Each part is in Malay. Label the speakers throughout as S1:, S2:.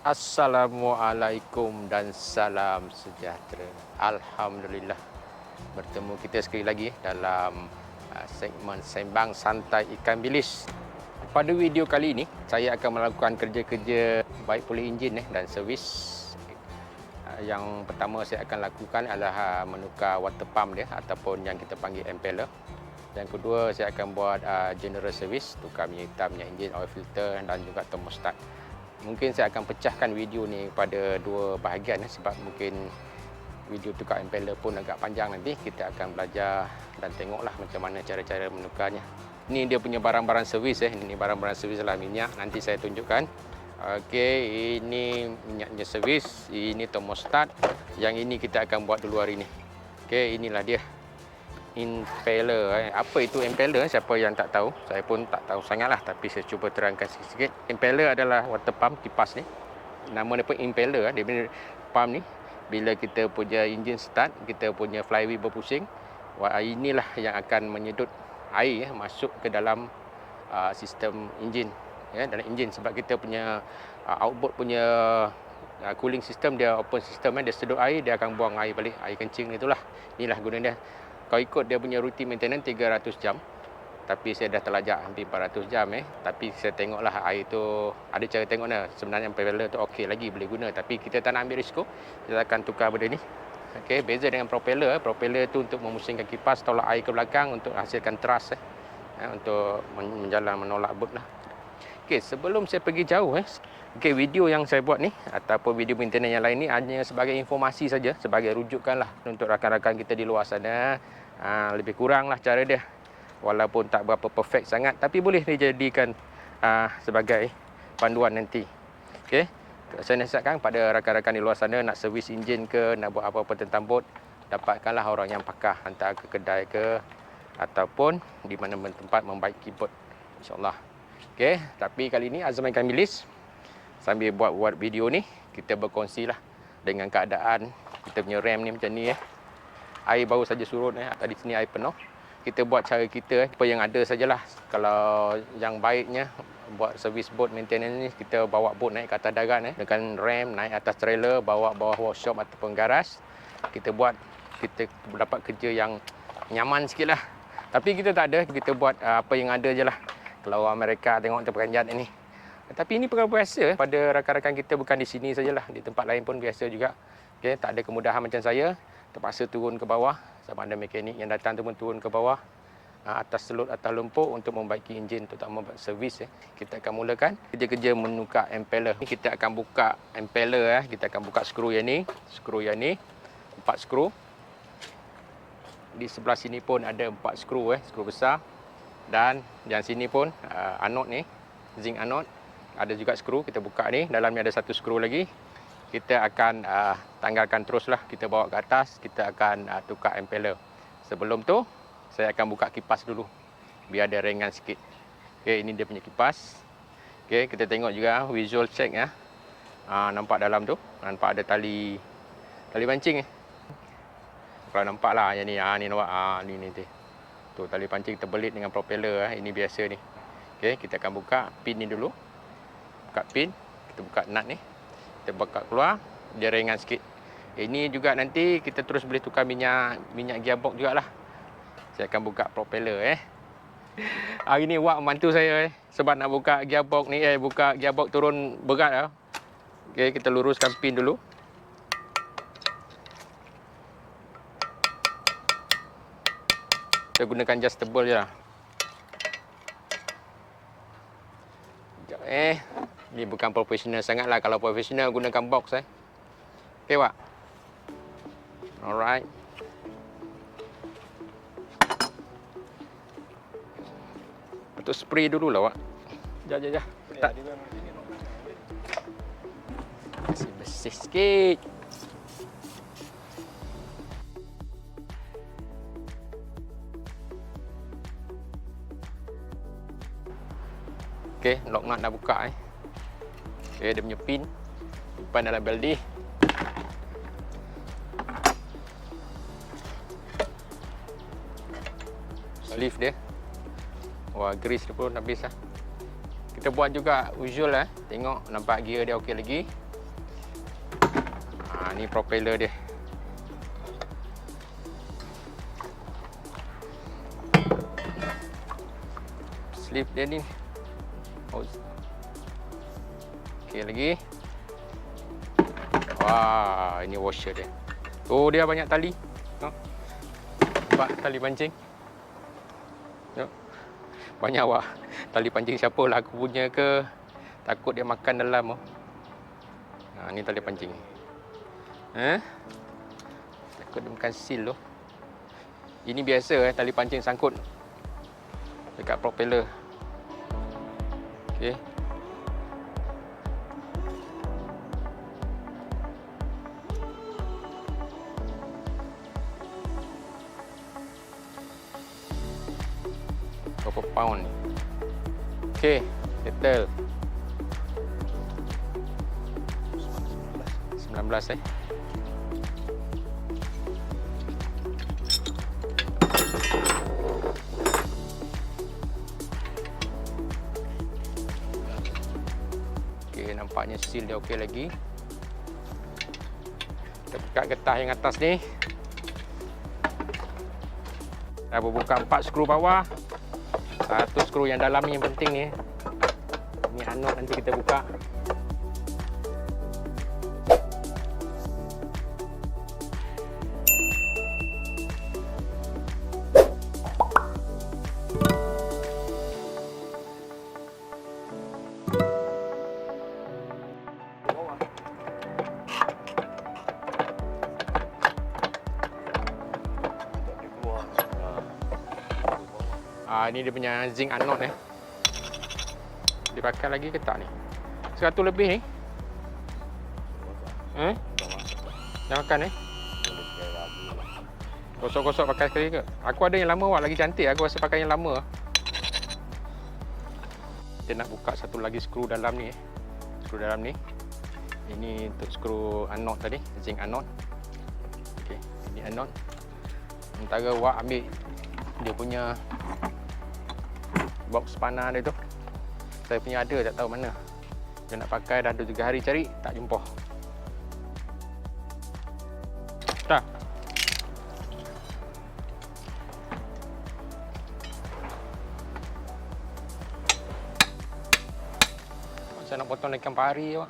S1: Assalamualaikum dan salam sejahtera. Alhamdulillah, bertemu kita sekali lagi dalam segmen Sembang Santai Ikan Bilis. Pada video kali ini, saya akan melakukan kerja-kerja baik pulih enjin dan servis. Yang pertama saya akan lakukan adalah menukar water pump dia ataupun yang kita panggil impeller. Yang kedua, saya akan buat general service, tukar minyak hitam, minyak enjin, oil filter dan juga thermostat. Mungkin saya akan pecahkan video ni pada dua bahagian sebab mungkin video tukar impeller pun agak panjang. Nanti kita akan belajar dan tengoklah macam mana cara-cara menukarnya. Ini dia punya barang-barang servis Ini barang-barang servis lah minyak. Nanti saya tunjukkan. Okey, ini minyaknya servis, ini thermostat. Yang ini kita akan buat dulu hari ni. Okey, inilah dia. Impeller. Apa itu impeller? Siapa yang tak tahu? Saya pun tak tahu sangatlah, tapi saya cuba terangkan sikit-sikit. Impeller adalah water pump, kipas ni. Nama dia pun impeller. Dia punya pump ni, bila kita punya enjin start, kita punya flywheel berpusing, inilah yang akan menyedut air masuk ke dalam sistem enjin. Dalam enjin, sebab kita punya outboard punya cooling system dia open system, dia sedut air, dia akan buang air balik, air kencing itulah. Inilah guna dia. Kalau ikut dia punya routine maintenance 300 jam. Tapi saya dah terlajak hampir 400 jam Tapi saya tengoklah air tu, ada cara tengoknya. Sebenarnya impeller tu okey lagi, boleh guna. Tapi kita tak nak ambil risiko, kita akan tukar benda ni. Okey, beza dengan propeller. Propeller tu untuk memusingkan kipas, tolak air ke belakang untuk hasilkan thrust untuk menjalan, menolak boat lah. Okey, sebelum saya pergi jauh okey, video yang saya buat ni ataupun video maintenance yang lain ni hanya sebagai informasi saja, sebagai rujukan lah untuk rakan-rakan kita di luar sana. Lebih kurang lah cara dia, walaupun tak berapa perfect sangat, tapi boleh dijadikan sebagai panduan nanti. Okey, saya nasihatkan pada rakan-rakan di luar sana nak servis enjin ke, nak buat apa-apa tentang bot, dapatkanlah orang yang pakar, hantar ke kedai ke ataupun di mana-mana tempat membaiki bot, insyaAllah. Okey, tapi kali ini Azman Ikan Bilis sambil buat video ni, kita berkongsilah dengan keadaan kita punya rem ni macam ni Air baru saja surut Tadi sini air penuh. Kita buat cara kita apa yang ada sajalah. Kalau yang baiknya buat servis boat maintenance ni, kita bawa boat naik ke atas darat dengan rem, naik atas trailer, bawa bawah workshop ataupun garas. Kita dapat kerja yang nyaman sikit lah. Tapi kita tak ada, kita buat apa yang ada je lah. Kalau orang mereka tengok terperanjat ni. Tapi ini perkara biasa pada rakan-rakan kita, bukan di sini sajalah, di tempat lain pun biasa juga. Okay, tak ada kemudahan macam saya, terpaksa turun ke bawah. Sama ada mekanik yang datang tu pun turun ke bawah atas selut, atas lumpur untuk membaiki enjin, terutama buat servis. Kita akan mulakan kerja-kerja menukar impeller. Kita akan buka impeller. Kita akan buka skru yang ni. Skru yang ni 4 skru. Di sebelah sini pun ada 4 skru skru besar. Dan yang sini pun anod ni, zinc anod. Ada juga skru, kita buka ni. Dalamnya ada 1 skru lagi. Kita akan tanggalkan teruslah. Kita bawa ke atas, kita akan tukar impeller. Sebelum tu, saya akan buka kipas dulu, biar dia ringan sikit. Okey, ini dia punya kipas. Okey, kita tengok juga visual check nampak dalam tu, nampak ada tali pancing Kalau nampak lah yang ni, ni nampak, ni tu tali pancing terbelit dengan propeller ini biasa ni. Okey, kita akan buka pin ni dulu. Buka pin, kita buka nut ni. Kita buka keluar, dia ringan sikit. Ini juga nanti kita terus boleh tukar minyak gearbox jugalah. Saya akan buka propeller Hari ni Wak membantu saya sebab nak buka gearbox ni, buka gearbox turun berat Okey, kita luruskan pin dulu. Kita gunakan adjustable je lah. Ni bukan profesional sangat lah. Kalau profesional gunakan box Okey, Wak. Alright. Untuk spray dulu lah, Wak. Sekejap. Tak. Kasih bersih sikit. Okey, lock nut dah buka Okey, dia punya pin depan dalam beldi. Lift dia. Wah, grease dia pun habis Kita buat juga visual tengok nampak gear dia okey lagi. Ni propeller dia. Slip dia ni. Okey lagi. Wah, ini washer dia. Oh, dia banyak tali. Nampak tali pancing? Banyak wah. Tali pancing siapa lah, aku punya ke? Takut dia makan dalam. Ni tali pancing. Takut dia makan seal tu. Ini biasa tali pancing sangkut dekat propeller. Okey. Berapa pound ni? Okey, settle. 19 Okey, nampaknya seal dia okey lagi. Kita buka getah yang atas ni. Dah buka 4 skru bawah. 1 skru yang dalam ni yang penting ni. Ni anod nanti kita buka. Ini dia punya zinc anode ni. Dipakai lagi ke tak ni? 100 lebih ni. Dah makan ni? Gosok-gosok pakai sekali ke? Aku ada yang lama lagi cantik. Aku rasa pakai yang lama. Kita nak buka satu lagi skru dalam ni. Skru dalam ni. Ini untuk skru anode tadi, zinc anode. Okey, ini anode. Sementara Wak ambil dia punya box panah dia tu. Saya punya ada, tak tahu mana. Dia nak pakai dah 2-3 hari cari, tak jumpa. Dah. Saya nak potong ikan pari awak.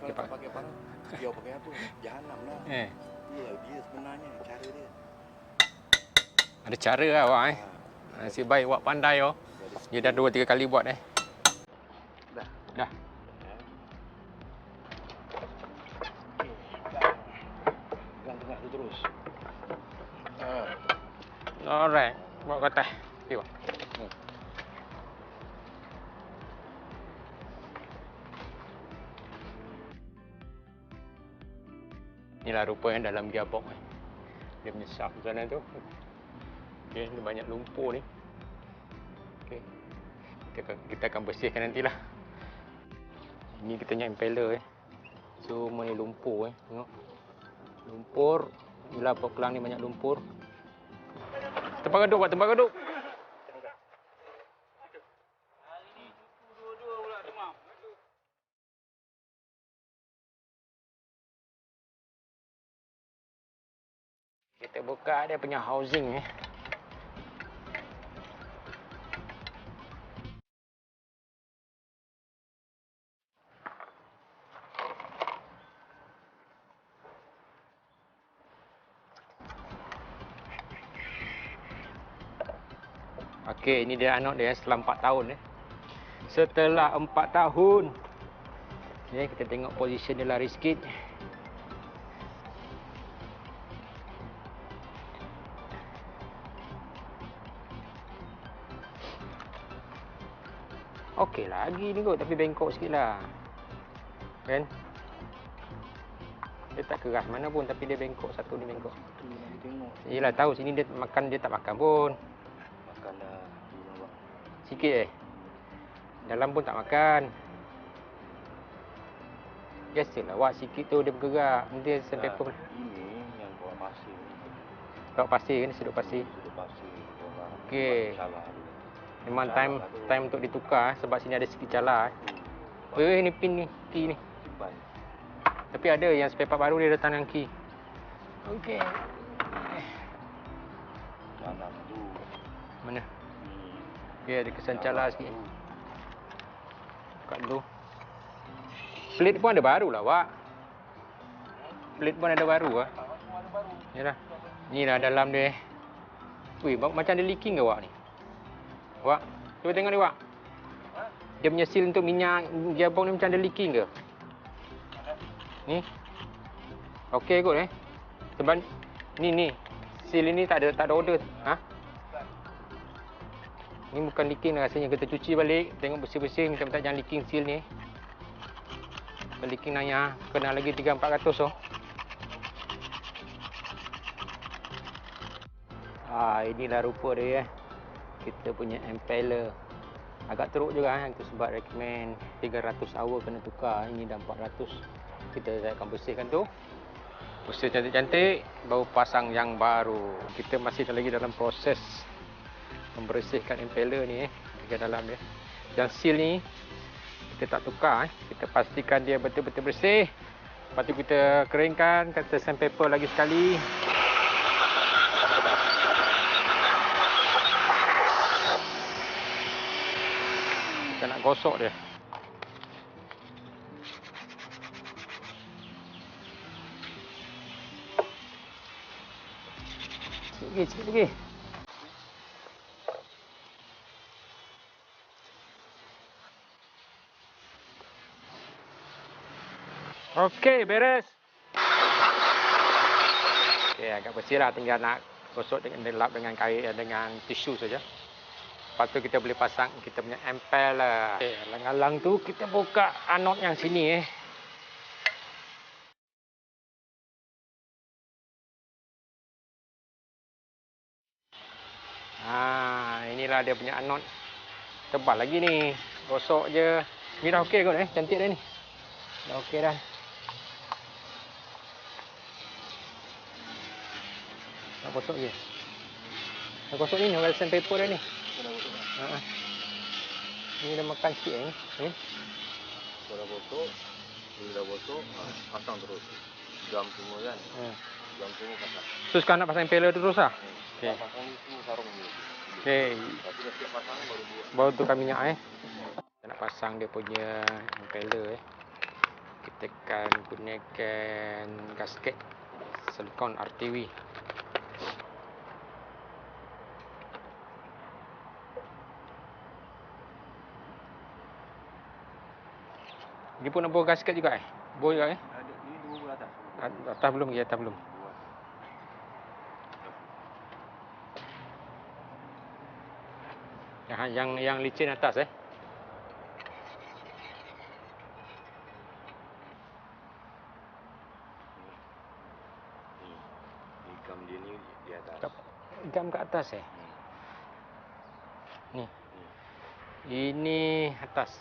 S2: Kalau tak pakai panah, dia pakai apa? Jahanam lah. Dia sebenarnya cara dia.
S1: Ada cara lah awak Nasib baik awak pandai Dia dah 2-3 kali buat
S2: Dah.
S1: Dah.
S2: Pegang tengah tu terus.
S1: Alright. Bawa ke atas. Okey, Wak. Inilah rupanya dalam gearbox Dia punya shaft sana tu. Okey, ni banyak lumpur ni. Okey. Kita akan bersihkan nantilah. Ini kita punya impeller Semua ni lumpur Tengok. Lumpur. Bila pekelang ni banyak lumpur. Tempat duduk, Pak. Tempat duduk. Kita buka dia punya housing Okey, ini dia anod dia setelah 4 tahun Setelah 4 tahun. Kita tengok position dia lari sikit. Okey lagi ni kot, tapi bengkok sikit lah. Kan? Dia tak keras mana pun, tapi dia bengkok. Satu ni bengkok. Yelah, tahu sini dia makan, dia tak makan pun.
S2: Makan dah.
S1: Sikit dalam pun tak makan. Biasalah, Wak sikit tu dia bergerak. Nanti sandpaper.
S2: Ini yang bawa pasir.
S1: Bawa pasir kan, sedut pasir.
S2: Sedut pasir.
S1: Okey. Memang time untuk ditukar sebab sini ada sikit calar. Ni pin ni, T ni. Tapi ada yang spare part baru dia datang dengan key. Okey.
S2: Jahanam tu.
S1: Mana?
S2: Ni.
S1: Okey, ada kesan cala sikit. Buka dulu. Plate pun ada baru lah, Wak. Plate pun ada baru lah.
S2: Semua ada baru.
S1: Yalah. Ni lah dalam dia. Wih, macam ada leaking ke, Wak ni? Wak, cuba tengok ni, Wak. Dia punya seal untuk minyak gearbox ni macam ada leaking ke? Ni. Okey kot Sebab ni seal ini tak ada order. Ha? Ni bukan leaking rasanya. Kita cuci balik, tengok bersih-bersih, minta-minta jangan leaking seal ni. Kalau leaking nanya kena lagi 300-400 inilah rupa dia kita punya impeller. Agak teruk juga itu sebab recommend 300 hour kena tukar. Ini dah 400. Saya akan bersihkan tu. Bersih cantik-cantik, baru pasang yang baru. Kita masih lagi dalam proses membersihkan impeller ni bahagian dalam dia. Yang seal ni kita tak tukar kita pastikan dia betul-betul bersih. Lepas tu kita keringkan, kita sandpaper lagi sekali. Kita nak gosok dia. Sikit lagi. Okey, beres. Okey, agak bersih lah. Tinggal nak gosok dengan lap dengan kain dengan tisu saja. Lepas tu kita boleh pasang kita punya impeller. Okey, alang-alang tu kita buka anode yang sini inilah dia punya anode. Tebal lagi ni. Gosok je. Ni dah okey kot cantik dah ni. Dah okey dah. Nak gosok je. Nak gosok ni orang sandpaper dah ni. Ni dah makan sikit ni.
S2: Kalau gosok, bila gosok, pasang terus. Jam semua kan. Jam semua pasang.
S1: So sekarang nak pasang impeller terus lah.
S2: Okey. Pasang ni semua sarung ni.
S1: Okey.
S2: Tapi dah siap pasang baru buat.
S1: Baru tukar minyak Kita nak pasang dia punya impeller Kita akan gunakan gasket silikon RTW. Dia pun nak bawa gasket juga Bawa juga
S2: Ada ni dua atas.
S1: Atas belum lagi, atas belum. Yang licin atas
S2: Ni gam dia ni di atas.
S1: Gam kat atas Ni. Ini atas.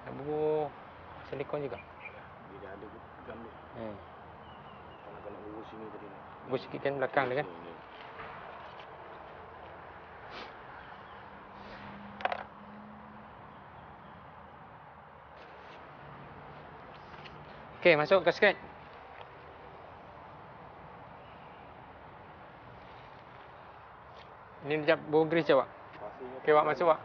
S1: Nak bubuh silikon juga.
S2: Dia dah ada gam dia. Kalau nak bubuh sini tadi ni.
S1: Bubuh sikit kan belakang dia kan. Okey, masuk gasket. Ini sekejap bubuh grease je, Wak. Okey, Wak, masuk, Wak.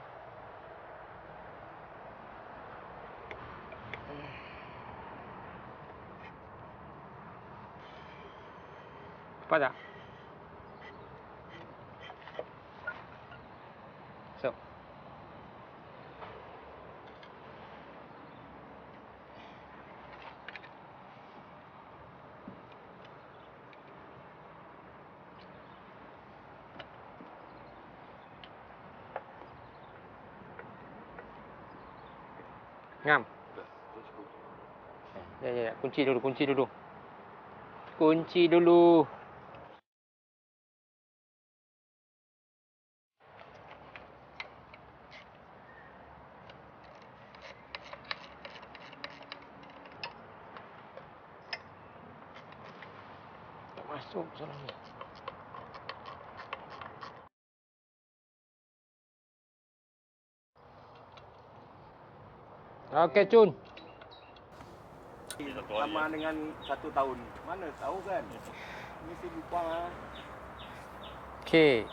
S1: Cepat tak? Masuk. Ngam. Ya. Kunci dulu. Kunci dulu. Tak masuk salah ni. Okey, Cun.
S2: Sama dengan 1 tahun. Mana tahu kan? Mesti lupa lah.
S1: Okey.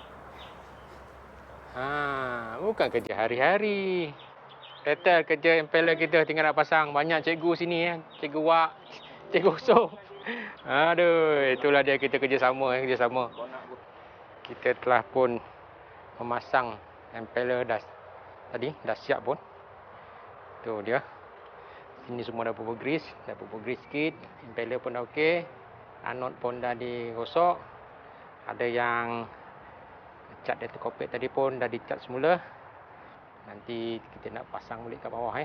S1: Bukan kerja hari-hari. Settle kerja impeller kita tinggal nak pasang. Banyak cikgu sini ya. Cikgu Wak, Cikgu So. Aduh, itulah dia kita kerjasama. Kita telah pun memasang impeller tadi dah siap pun. Tu dia. Sini semua dah bubur grease sikit. Impeller pun dah okey. Anod pun dah digosok. Ada yang cat delta cockpit tadi pun dah dicat semula. Nanti kita nak pasang balik kat bawah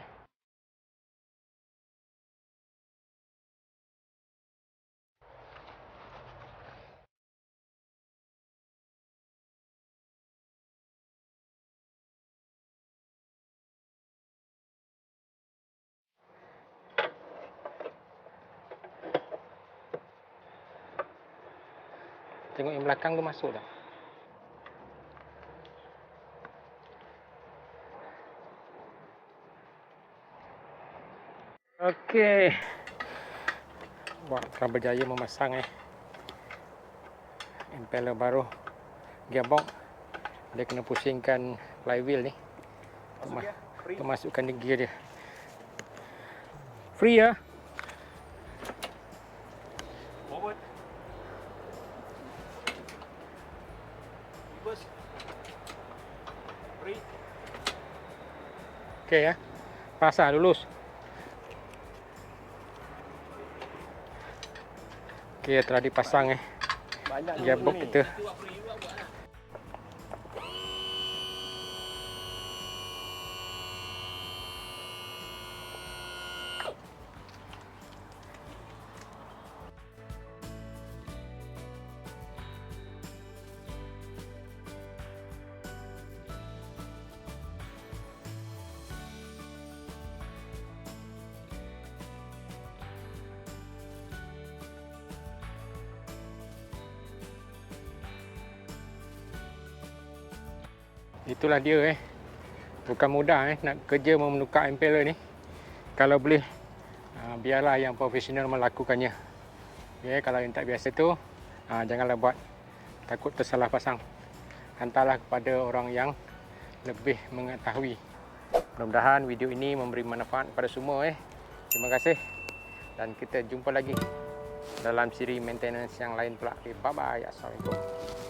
S1: Tengok yang belakang tu masuk tak? Okey. Wak telah berjaya memasang impeller baru gearbox. Dia kena pusingkan flywheel ni. Masukkan di gear dia. Free ya.
S2: Forward. Reverse. Free.
S1: Okey ya. Pasang lulus. Okey, telah dipasang gearbox kita. Itulah dia bukan mudah nak kerja menukar impeller ni. Kalau boleh biarlah yang profesional melakukannya. Kalau yang tak biasa tu janganlah buat, takut tersalah pasang. Hantarlah kepada orang yang lebih mengetahui. Mudah-mudahan video ini memberi manfaat kepada semua Terima kasih dan kita jumpa lagi dalam siri maintenance yang lain pula. Bye bye. Assalamualaikum.